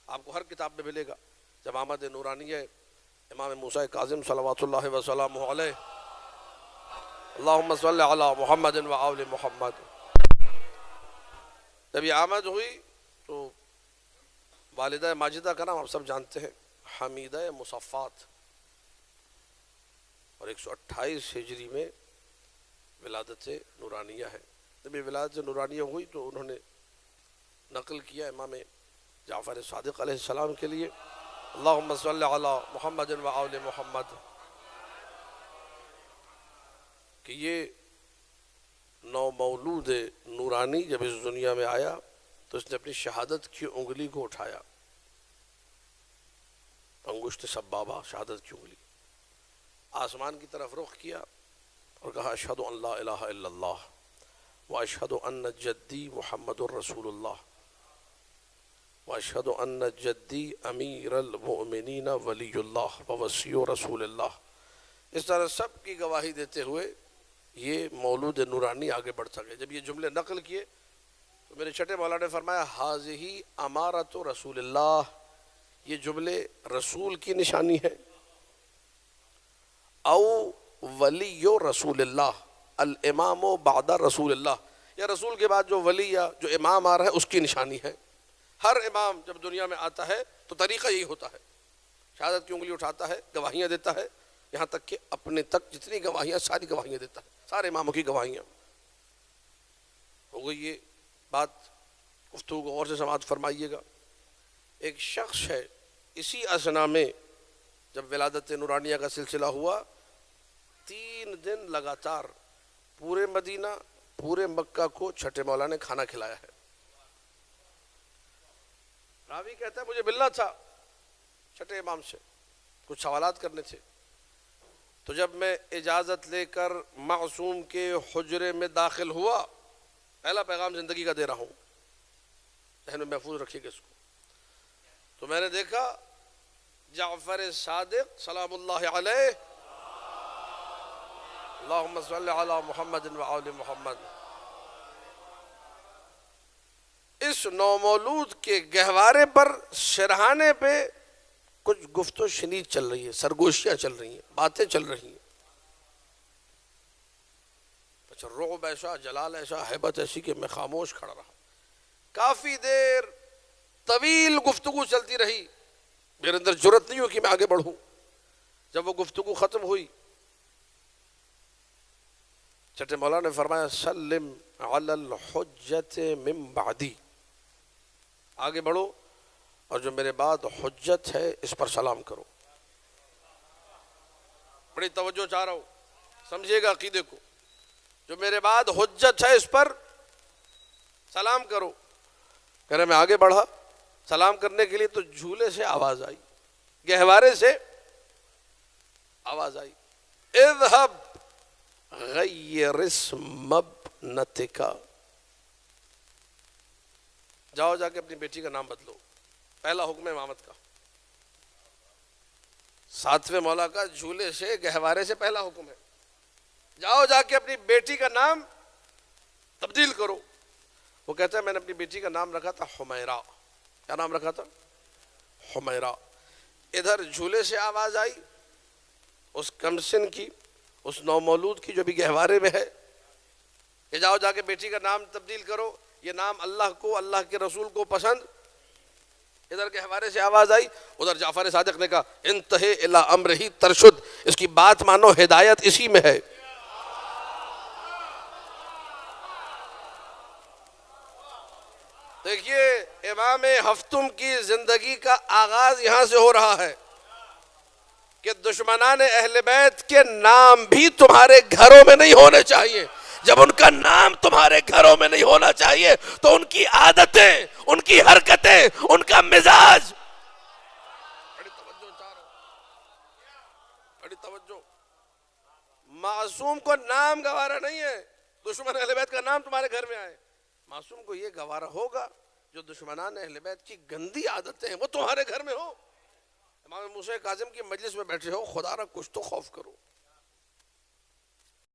آپ کو ہر کتاب میں ملے گا. جب آمد نورانیہ امام موسیٰ کاظم صلوات اللہ وسلم علیہ اللہم صلی علی محمد و آل محمد، جب یہ آمد ہوئی تو والدہ ماجدہ کا نام آپ سب جانتے ہیں حمیدہ مصفات، اور 128 ہجری میں ولادت نورانیہ ہے. جب یہ ولادت نورانیہ ہوئی تو انہوں نے نقل کیا امام جعفر صادق علیہ السلام کے لیے اللہم صلی علی محمد و آل محمد، کہ یہ نو مولود نورانی جب اس دنیا میں آیا تو اس نے اپنی شہادت کی انگلی کو اٹھایا، انگشت سبابہ شہادت کی انگلی، آسمان کی طرف رخ کیا اور کہا اشہد ان لا الہ الا اللہ واشہد ان جدی محمد الرسول اللہ واشہد ان جدی امیر المؤمنین ولی اللہ ووصی رسول اللہ. اس طرح سب کی گواہی دیتے ہوئے یہ مولود نورانی آگے بڑھ سکے. جب یہ جملے نقل کیے تو میرے چھٹے مولا نے فرمایا حاذہ امارۃ رسول اللہ، یہ جملے رسول کی نشانی ہے، او ولی رسول اللہ الامام بعد رسول اللہ، یا رسول کے بعد جو ولی یا جو امام آ رہا ہے اس کی نشانی ہے. ہر امام جب دنیا میں آتا ہے تو طریقہ یہی ہوتا ہے، شہادت کی انگلی اٹھاتا ہے، گواہیاں دیتا ہے، یہاں تک کہ اپنے تک جتنی گواہیاں ساری گواہیاں دیتا ہے، سارے اماموں کی گواہیاں. ہو گئی یہ بات، گفتگو کو غور سے سماعت فرمائیے گا. ایک شخص ہے اسی اثنا میں جب ولادت نورانیہ کا سلسلہ ہوا 3 دن لگاتار پورے مدینہ پورے مکہ کو چھٹے مولا نے کھانا کھلایا ہے. راوی کہتا ہے مجھے ملنا تھا چھٹے امام سے، کچھ سوالات کرنے تھے، تو جب میں اجازت لے کر معصوم کے حجرے میں داخل ہوا، پہلا پیغام زندگی کا دے رہا ہوں، ذہن میں محفوظ رکھیے گا اس کو، تو میں نے دیکھا جعفر صادق سلام اللہ علیہ اللہم صلی علی محمد و آل محمد، اس نومولود کے گہوارے پر سرہانے پہ کچھ گفت و شنید چل رہی ہے، سرگوشیاں چل رہی ہیں، باتیں چل رہی ہیں. اچھا رعب ایسا، جلال ایسا، ہیبت ایسی کہ میں خاموش کھڑا رہا. کافی دیر طویل گفتگو چلتی رہی، میرے اندر جرت نہیں ہو کہ میں آگے بڑھوں. جب وہ گفتگو ختم ہوئی چھٹے مولا نے فرمایا سلم علی الحجت من بعدی، آگے بڑھو اور جو میرے بعد حجت ہے اس پر سلام کرو. بڑی توجہ چاہ رہا ہوں، سمجھیے گا عقیدے کو، جو میرے بعد حجت ہے اس پر سلام کرو. کہہ رہے میں آگے بڑھا سلام کرنے کے لیے تو جھولے سے آواز آئی، گہوارے سے آواز آئی اذهب غیر اسم ابنتک، جاؤ جا کے اپنی بیٹی کا نام بدلو. پہلا حکم امامت کا، 7ویں مولا کا جھولے سے گہوارے سے پہلا حکم ہے، جاؤ جا کے اپنی بیٹی کا نام تبدیل کرو. وہ کہتا ہے میں نے اپنی بیٹی کا نام رکھا تھا حمیرہ. کیا نام رکھا تھا؟ حمیرہ. ادھر جھولے سے آواز آئی اس کمسن کی، اس نومولود کی جو بھی گہوارے میں ہے کہ جاؤ جا کے بیٹی کا نام تبدیل کرو، یہ نام اللہ کو اللہ کے رسول کو پسند. ادھر گہوارے سے آواز آئی، ادھر جعفر صادق نے کہا انتہے الی امرہ ترشد، اس کی بات مانو ہدایت اسی میں ہے. دیکھیے امام ہفتم کی زندگی کا آغاز یہاں سے ہو رہا ہے کہ دشمنان اہل بیت کے نام بھی تمہارے گھروں میں نہیں ہونے چاہیے. جب ان کا نام تمہارے گھروں میں نہیں ہونا چاہیے تو ان کی عادتیں، ان کی حرکتیں، ان کا مزاج، بڑی توجہ چاہ رہا ہوں، بڑی توجہ. معصوم کو نام گوارا نہیں ہے دشمن اہل بیت کا نام تمہارے گھر میں آئے. معصوم کو یہ گوارا ہوگا جو دشمنان اہل بیت کی گندی عادتیں ہیں وہ تمہارے گھر میں ہو. امام موسیٰ کاظم کی مجلس میں بیٹھے ہو، خدا را کچھ تو خوف کرو.